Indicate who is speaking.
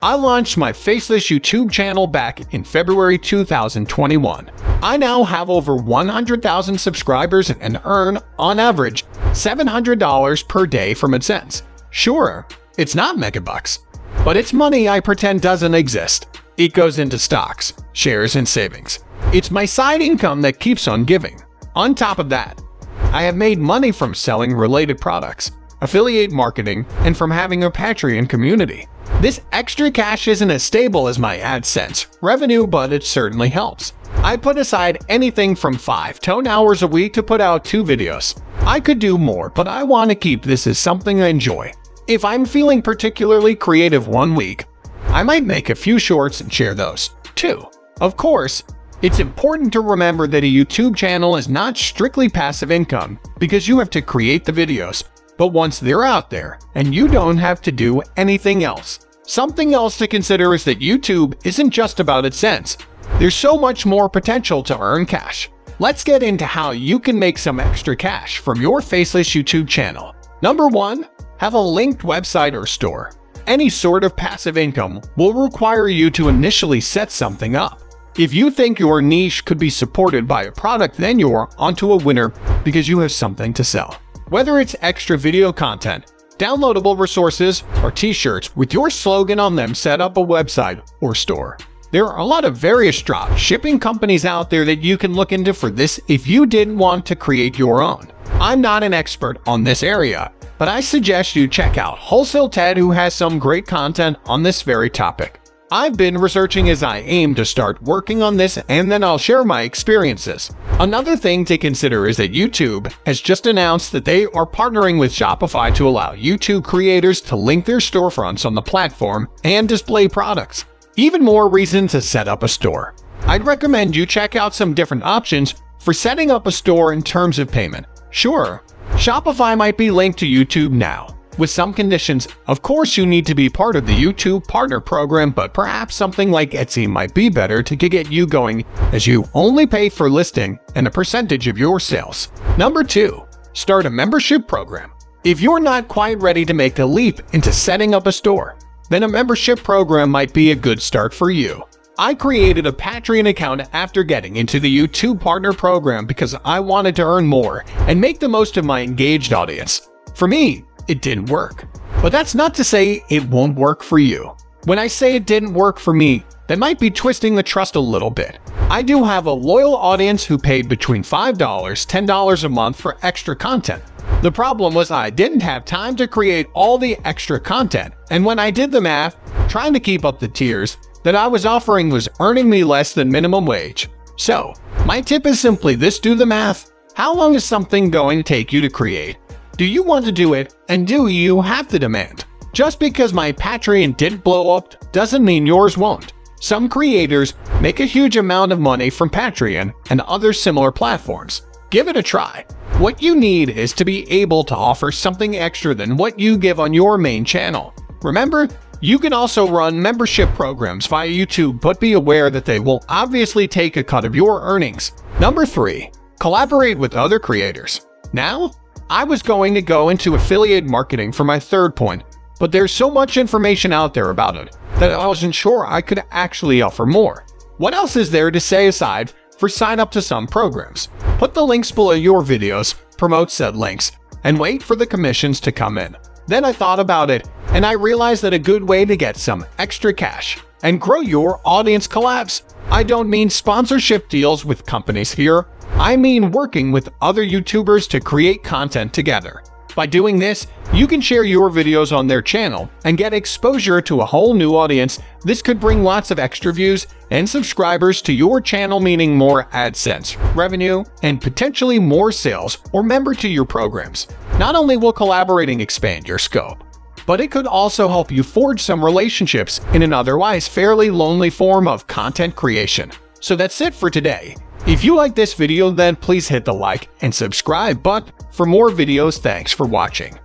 Speaker 1: I launched my Faceless YouTube channel back in February 2021. I now have over 100,000 subscribers and earn, on average, $700 per day from AdSense. Sure, it's not megabucks, but it's money I pretend doesn't exist. It goes into stocks, shares, and savings. It's my side income that keeps on giving. On top of that, I have made money from selling related products, affiliate marketing, and from having a Patreon community. This extra cash isn't as stable as my AdSense revenue, but it certainly helps. I put aside anything from 5 to 10 hours a week to put out 2 videos. I could do more, but I want to keep this as something I enjoy. If I'm feeling particularly creative one week, I might make a few shorts and share those, too. Of course, it's important to remember that a YouTube channel is not strictly passive income because you have to create the videos. But once they're out there, and you don't have to do anything else. Something else to consider is that YouTube isn't just about AdSense. There's so much more potential to earn cash. Let's get into how you can make some extra cash from your Faceless YouTube channel. Number 1. Have a linked website or store. Any sort of passive income will require you to initially set something up. If you think your niche could be supported by a product, then you're onto a winner because you have something to sell. Whether it's extra video content, downloadable resources, or t-shirts with your slogan on them, set up a website or store. There are a lot of various drop shipping companies out there that you can look into for this if you didn't want to create your own. I'm not an expert on this area, but I suggest you check out Wholesale Ted, who has some great content on this very topic. I've been researching as I aim to start working on this, and then I'll share my experiences. Another thing to consider is that YouTube has just announced that they are partnering with Shopify to allow YouTube creators to link their storefronts on the platform and display products. Even more reason to set up a store. I'd recommend you check out some different options for setting up a store in terms of payment. Sure, Shopify might be linked to YouTube now, with some conditions. Of course, you need to be part of the YouTube Partner Program, but perhaps something like Etsy might be better to get you going, as you only pay for listing and a percentage of your sales. Number 2. Start a membership program. If you're not quite ready to make the leap into setting up a store, then a membership program might be a good start for you. I created a Patreon account after getting into the YouTube Partner Program because I wanted to earn more and make the most of my engaged audience. For me, it didn't work. But that's not to say it won't work for you. When I say it didn't work for me, that might be twisting the trust a little bit. I do have a loyal audience who paid between $5 to $10 a month for extra content. The problem was I didn't have time to create all the extra content, and when I did the math, trying to keep up the tiers that I was offering was earning me less than minimum wage. So, my tip is simply this: do the math. How long is something going to take you to create? Do you want to do it, and do you have the demand? Just because my Patreon didn't blow up doesn't mean yours won't. Some creators make a huge amount of money from Patreon and other similar platforms. Give it a try. What you need is to be able to offer something extra than what you give on your main channel. Remember, you can also run membership programs via YouTube, but be aware that they will obviously take a cut of your earnings. Number 3. Collaborate with other creators. Now, I was going to go into affiliate marketing for my third point, but there's so much information out there about it that I wasn't sure I could actually offer more. What else is there to say aside for sign up to some programs? Put the links below your videos, promote said links, and wait for the commissions to come in. Then I thought about it, and I realized that a good way to get some extra cash and grow your audience collabs. I don't mean sponsorship deals with companies here. I mean working with other YouTubers to create content together. By doing this, you can share your videos on their channel and get exposure to a whole new audience. This could bring lots of extra views and subscribers to your channel, meaning more AdSense revenue and potentially more sales or member to your programs. Not only will collaborating expand your scope, but it could also help you forge some relationships in an otherwise fairly lonely form of content creation. So that's it for today. If you like this video, then please hit the like and subscribe button for more videos. Thanks for watching.